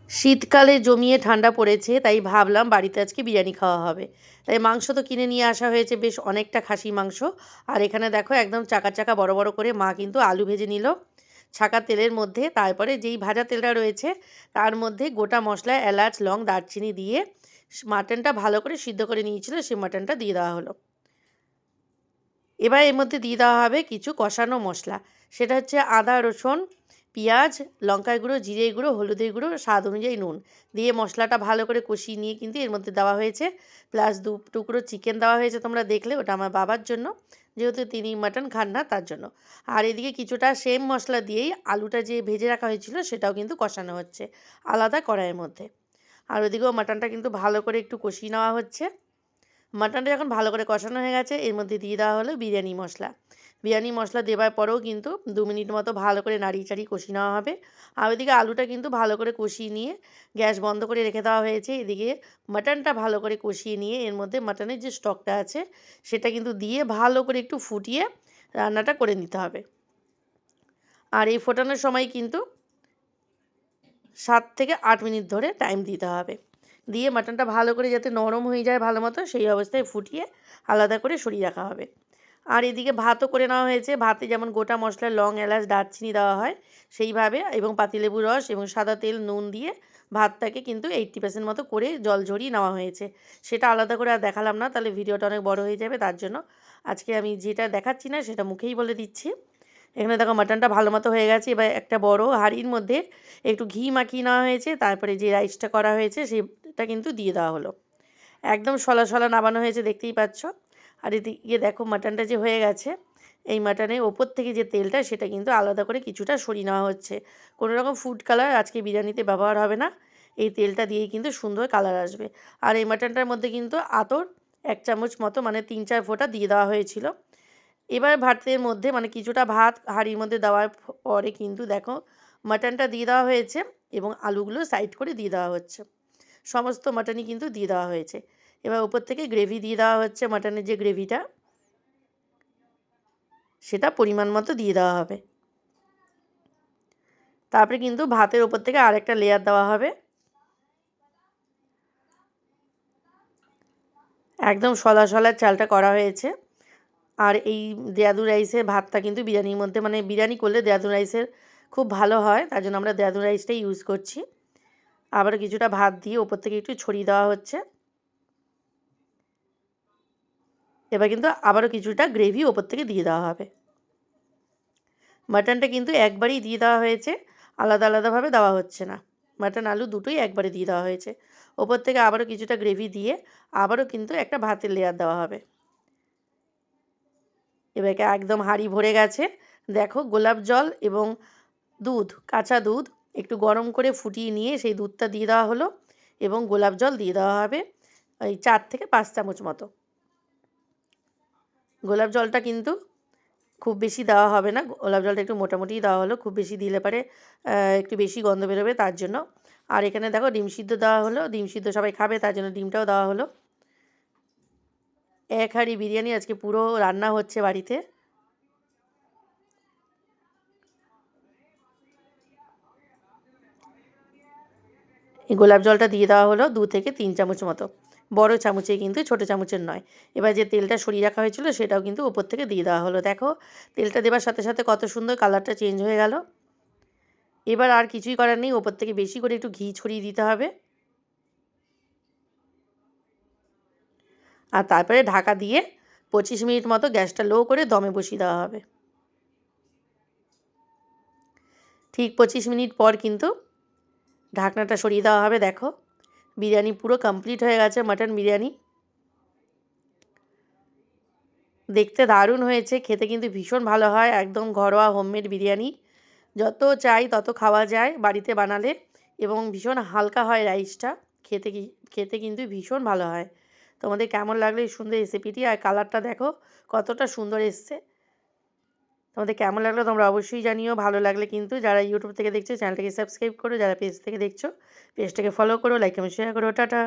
শীতকালে জমিয়ে ঠান্ডা পড়েছে, তাই ভাবলাম বাড়িতে আজকে বিরিয়ানি খাওয়া হবে। তাই মাংস তো কিনে নিয়ে আসা হয়েছে, বেশ অনেকটা খাসি মাংস। আর এখানে দেখো একদম চাকা চাকা বড় বড় করে মা কিন্তু আলু ভেজে নিল ছাকা তেলের মধ্যে। তারপরে যেই ভাজা তেলটা রয়েছে তার মধ্যে গোটা মশলা, এলাচ, লং, দারচিনি দিয়ে মাটনটা ভালো করে সিদ্ধ করে নিয়েছিল, সেই মাটনটা দিয়ে দেওয়া হলো। এবার এর মধ্যে দিয়ে দেওয়া হবে কিছু কষানো মশলা। সেটা হচ্ছে আদা, রসুন, পেঁয়াজ, লঙ্কার গুঁড়ো, জিরের গুঁড়ো, হলুদের গুঁড়ো, স্বাদ অনুযায়ী নুন দিয়ে মশলাটা ভালো করে কষিয়ে নিয়ে কিন্তু এর মধ্যে দেওয়া হয়েছে। প্লাস 2 টুকরো চিকেন দেওয়া হয়েছে, তোমরা দেখলে, ওটা আমার বাবার জন্য, যেহেতু তিনি মাটন খান না তার জন্য। আর এদিকে কিছুটা সেম মশলা দিয়েই আলুটা যে ভেজে রাখা হয়েছিল সেটাও কিন্তু কষানো হচ্ছে আলাদা কড়াইয়ের মধ্যে। আর ওদিকেও মাটনটা কিন্তু ভালো করে একটু কষিয়ে নেওয়া হচ্ছে। মাটনটা যখন ভালো করে কষানো হয়ে গেছে এর মধ্যে দিয়ে দেওয়া হলো বিরিয়ানি মশলা। বিরিয়ানি মশলা দেওয়ার পরেও কিন্তু 2 মিনিট মতো ভালো করে নাড়িয়ে চাড়িয়ে কষিয়ে নেওয়া হবে। আর ওইদিকে আলুটা কিন্তু ভালো করে কষিয়ে নিয়ে গ্যাস বন্ধ করে রেখে দেওয়া হয়েছে। এদিকে মাটনটা ভালো করে কষিয়ে নিয়ে এর মধ্যে মাটনের যে স্টকটা আছে সেটা কিন্তু দিয়ে ভালো করে একটু ফুটিয়ে রান্নাটা করে নিতে হবে। আর এই ফোটানোর সময় কিন্তু 7 থেকে 8 মিনিট ধরে টাইম দিতে হবে। দিয়ে মাটনটা ভালো করে যাতে নরম হয়ে যায় ভালো মতো, সেই অবস্থায় ফুটিয়ে আলাদা করে সরিয়ে রাখা হবে। আর এদিকে ভাতও করে নেওয়া হয়েছে। ভাতে যেমন গোটা মশলা, লং, এলাচ, দারচিনি দেওয়া হয় সেইভাবে, এবং পাতিলেবুর রস এবং সাদা তেল, নুন দিয়ে ভাতটাকে কিন্তু 80% মতো করে জল ঝরিয়ে নেওয়া হয়েছে। সেটা আলাদা করে আর দেখালাম না, তাহলে ভিডিওটা অনেক বড় হয়ে যাবে। তার জন্য আজকে আমি যেটা দেখাচ্ছি না সেটা মুখেই বলে দিচ্ছি। এখানে দেখো মাটনটা ভালো মতো হয়ে গেছে। এবার একটা বড় হাঁড়ির মধ্যে একটু ঘি মাখিয়ে নেওয়া হয়েছে। তারপরে যে রাইসটা করা হয়েছে সেটা কিন্তু দিয়ে দেওয়া হলো। একদম সলা সলা নামানো হয়েছে, দেখতেই পাচ্ছ। আর এদিকে দেখো মাটনটা যে হয়ে গেছে, এই মাটনের ওপর থেকে যে তেলটা সেটা কিন্তু আলাদা করে কিছুটা সরিয়ে নেওয়া হচ্ছে। কোনো রকম ফুড কালার আজকে বিরিয়ানিতে ব্যবহার হবে না, এই তেলটা দিয়েই কিন্তু সুন্দর কালার আসবে। আর এই মাটনটার মধ্যে কিন্তু আতর 1 চামচ মতো, মানে 3-4 ফোঁটা দিয়ে দেওয়া হয়েছিল। এবার ভাতের মধ্যে, মানে কিছুটা ভাত হাঁড়ির মধ্যে দেওয়ার পরে কিন্তু দেখো মাটনটা দিয়ে দেওয়া হয়েছে এবং আলুগুলো সাইড করে দিয়ে দেওয়া হচ্ছে। সমস্ত মাটনই কিন্তু দিয়ে দেওয়া হয়েছে। এবার উপর থেকে গ্রেভি দিয়ে দেওয়া হচ্ছে, মাটনের যে গ্রেভিটা সেটা পরিমাণ মতো দিয়ে দেওয়া হবে। তারপরে কিন্তু ভাতের ওপর থেকে আরেকটা লেয়ার দেওয়া হবে। একদম সলা সলা চালটা করা হয়েছে। আর এই দেরাদুন রাইসের ভাতটা কিন্তু বিরিয়ানির মধ্যে, মানে বিরিয়ানি করলে দেরাদুন রাইসের খুব ভালো হয়, তার জন্য আমরা দেরাদুন রাইসটাই ইউজ করছি। আবারও কিছুটা ভাত দিয়ে ওপর থেকে একটু ছড়িয়ে দেওয়া হচ্ছে। এবার কিন্তু আবারও কিছুটা গ্রেভি ওপর থেকে দিয়ে দেওয়া হবে। মাটনটা কিন্তু একবারেই দিয়ে দেওয়া হয়েছে, আলাদা আলাদাভাবে দেওয়া হচ্ছে না। মাটন আলু দুটোই একবারে দিয়ে দেওয়া হয়েছে। ওপর থেকে আবারও কিছুটা গ্রেভি দিয়ে আবারও কিন্তু একটা ভাতের লেয়ার দেওয়া হবে। এবারে একদম হাঁড়ি ভরে গেছে। দেখো গোলাপ জল এবং দুধ, কাঁচা দুধ একটু গরম করে ফুটিয়ে নিয়ে সেই দুধটা দিয়ে দেওয়া হলো, এবং গোলাপ জল দিয়ে দেওয়া হবে ওই 4 থেকে 5 চামচ মতো। গোলাপ জলটা কিন্তু খুব বেশি দেওয়া হবে না, গোলাপ জলটা একটু মোটামুটিই দেওয়া হলো, খুব বেশি দিলে পারে একটু বেশি গন্ধ বেরোবে তার জন্য। আর এখানে দেখো ডিম সিদ্ধ দেওয়া হলো, ডিম সিদ্ধ সবাই খাবে তার জন্য ডিমটাও দেওয়া হলো। 1 হাঁড়ি বিরিয়ানি আজকে পুরো রান্না হচ্ছে বাড়িতে। এই গোলাপ জলটা দিয়ে দেওয়া হলো 2 থেকে 3 চামচ মতো, বড় চামচে কিন্তু, ছোটো চামচের নয়। এবার যে তেলটা সরিয়ে রাখা হয়েছিল সেটাও কিন্তু ওপর থেকে দিয়ে দেওয়া হলো। দেখো তেলটা দেওয়ার সাথে সাথে কত সুন্দর কালারটা চেঞ্জ হয়ে গেল। এবার আর কিছুই করার নেই, ওপর থেকে বেশি করে একটু ঘি ছড়িয়ে দিতে হবে। আর তারপরে ঢাকা দিয়ে 25 মিনিট মতো গ্যাসটা লো করে দমে বসিয়ে দেওয়া হবে। ঠিক 25 মিনিট পর কিন্তু ঢাকনাটা সরিয়ে দেওয়া হবে। দেখো বিরিয়ানি পুরো কমপ্লিট হয়ে গেছে, মাটন বিরিয়ানি। দেখতে দারুণ হয়েছে, খেতে কিন্তু ভীষণ ভালো হয়, একদম ঘরোয়া হোমমেড বিরিয়ানি। যত চাই তত খাওয়া যায় বাড়িতে বানালে, এবং ভীষণ হালকা হয় রাইসটা, খেতে কিন্তু ভীষণ ভালো হয়। তোমাদের কেমন লাগলো এই সুন্দর রেসিপিটি? আর কালারটা দেখো কতটা সুন্দর এসছে। তোমাদের কেমন লাগলো তোমরা অবশ্যই জানিও। ভালো লাগলে কিন্তু যারা ইউটিউব থেকে দেখছো চ্যানেলটাকে সাবস্ক্রাইব করো, যারা পেজ থেকে দেখছো পেজটাকে ফলো করো, লাইক কমেন্ট শেয়ার করো। টাটা।